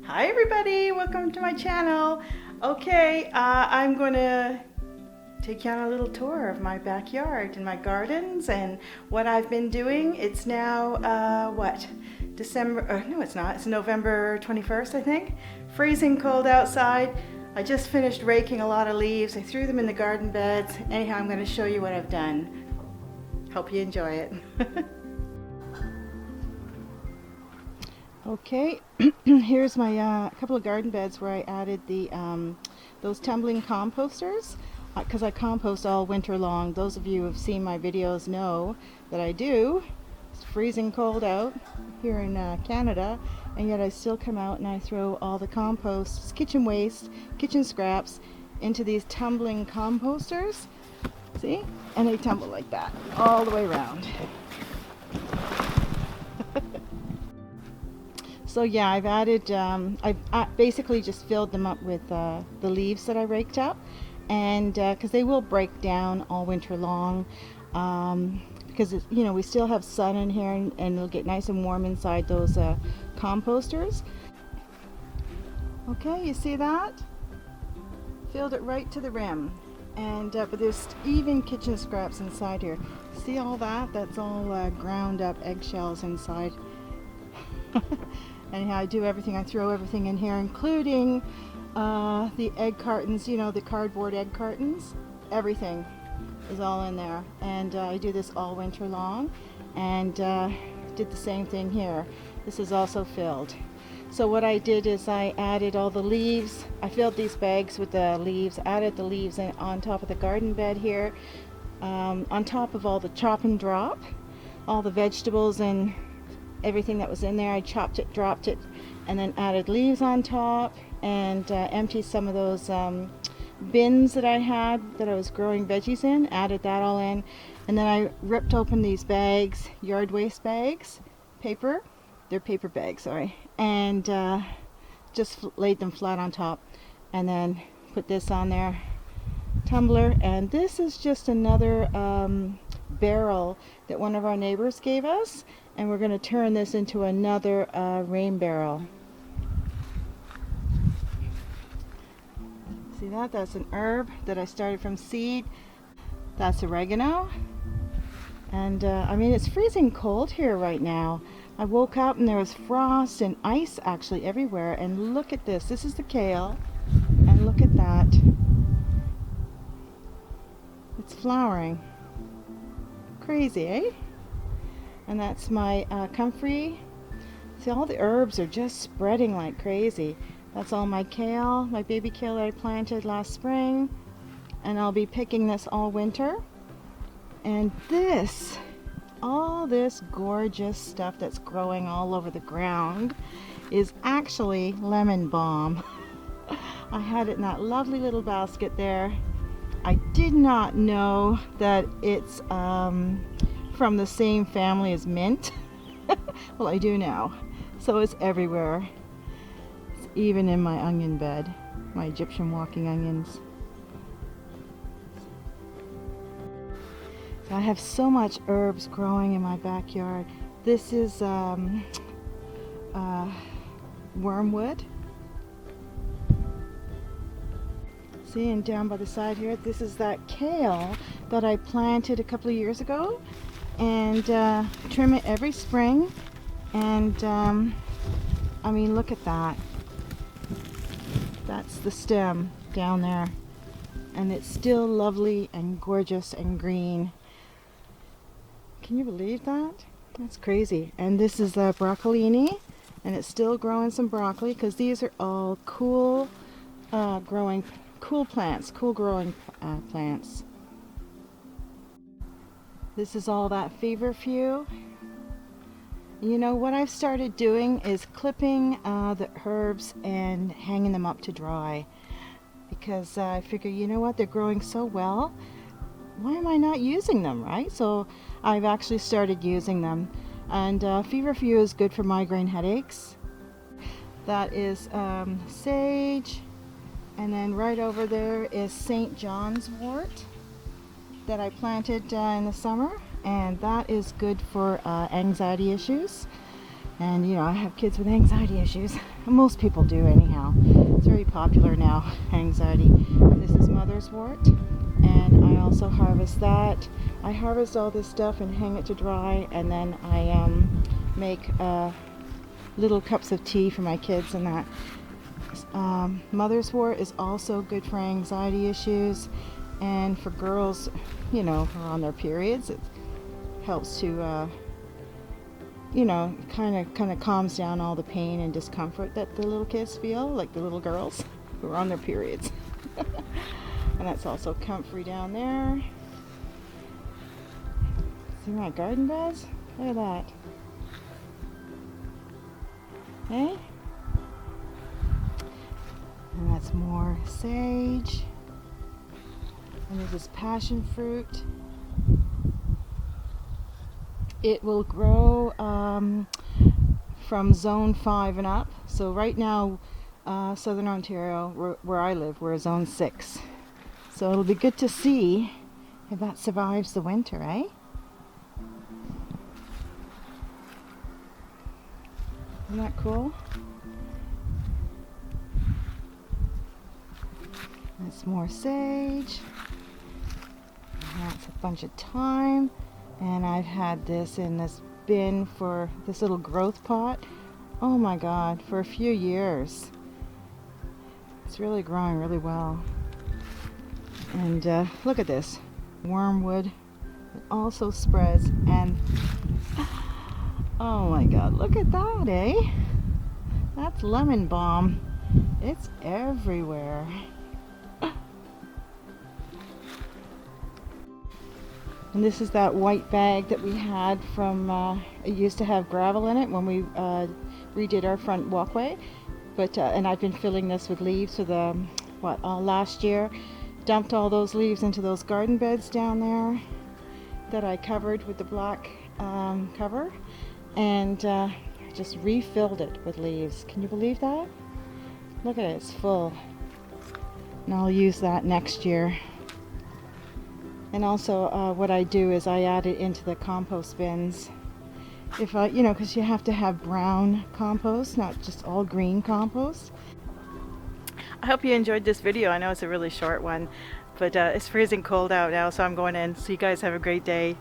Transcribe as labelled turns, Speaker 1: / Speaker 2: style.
Speaker 1: Hi everybody, welcome to my channel. Okay, I'm going to take you on a little tour of my backyard and my gardens and what I've been doing. It's now, December, no it's not, it's November 21st I think. Freezing cold outside. I just finished raking a lot of leaves. I threw them in the garden beds. Anyhow, I'm going to show you what I've done. Hope you enjoy it. Okay, here's my couple of garden beds where I added the those tumbling composters because I compost all winter long. Those of you who have seen my videos know that I do. It's freezing cold out here in Canada, and yet I still come out and I throw all the compost, kitchen waste, kitchen scraps into these tumbling composters. See? And they tumble like that all the way around. So yeah, I've added, I've basically just filled them up with the leaves that I raked up, and because they will break down all winter long, because you know we still have sun in here, and it'll get nice and warm inside those composters. Okay, you see that? Filled it right to the rim, and but there's even kitchen scraps inside here. See all that? That's all ground up eggshells inside. Anyhow, I do everything. I throw everything in here, including the egg cartons, you know, the cardboard egg cartons. Everything is all in there. And I do this all winter long, and did the same thing here. This is also filled. So what I did is I added all the leaves. I filled these bags with the leaves, added the leaves on top of the garden bed here, on top of all the chop and drop, all the vegetables and everything that was in there. I chopped it, dropped it, and then added leaves on top, and emptied some of those bins that I had that I was growing veggies in, added that all in, and then I ripped open these bags, yard waste bags, paper, they're paper bags, sorry, and just laid them flat on top, and then put this on there, tumbler, and this is just another barrel that one of our neighbors gave us, and we're going to turn this into another rain barrel. See that? That's an herb that I started from seed. That's oregano. And I mean, it's freezing cold here right now. I woke up and there was frost and ice actually everywhere. And look at this. This is the kale. And look at that. It's flowering. Crazy, eh? And that's my comfrey. See, all the herbs are just spreading like crazy. That's all my kale, my baby kale that I planted last spring. And I'll be picking this all winter. And this, all this gorgeous stuff that's growing all over the ground is actually lemon balm. I had it in that lovely little basket there. I did not know that it's from the same family as mint. Well, I do now. So it's everywhere. It's even in my onion bed, my Egyptian walking onions. So I have so much herbs growing in my backyard. This is wormwood. See, and down by the side here, this is that kale that I planted a couple of years ago, and trim it every spring. And I mean, look at that. That's the stem down there, and it's still lovely and gorgeous and green. Can you believe that? That's crazy. And this is broccolini, and it's still growing some broccoli, because these are all cool growing plants. This is all that feverfew. You know, what I've started doing is clipping the herbs and hanging them up to dry, because I figure, you know what, they're growing so well, why am I not using them, right? So I've actually started using them. And feverfew is good for migraine headaches. That is sage. And then right over there is St. Johnswort that I planted in the summer, and that is good for anxiety issues. And you know, I have kids with anxiety issues. Most people do anyhow. It's very popular now, anxiety. This is mother's wort, and I also harvest that. I harvest all this stuff and hang it to dry, and then I make little cups of tea for my kids and that. Mother's wort is also good for anxiety issues, and for girls, you know, who are on their periods, it helps to you know, kind of calms down all the pain and discomfort that the little kids feel, like the little girls who are on their periods. And that's also comfrey down there. See my garden beds? Look at that. Hey? And that's more sage. And this is passion fruit. It will grow from zone 5 and up. So right now, Southern Ontario, where I live, we're zone 6. So it'll be good to see if that survives the winter, eh? Isn't that cool? That's more sage. And that's a bunch of thyme. And I've had this in this bin for this little growth pot. Oh my God, for a few years. It's really growing really well. And look at this, wormwood. It also spreads, and oh my God, look at that, eh? That's lemon balm. It's everywhere. And this is that white bag that we had from, it used to have gravel in it when we redid our front walkway. But, and I've been filling this with leaves for the, last year. Dumped all those leaves into those garden beds down there that I covered with the black cover. And just refilled it with leaves. Can you believe that? Look at it, it's full. And I'll use that next year. And also what I do is I add it into the compost bins. If I, you know, because you have to have brown compost, not just all green compost. I hope you enjoyed this video. I know it's a really short one, but it's freezing cold out now, so I'm going in. So you guys have a great day.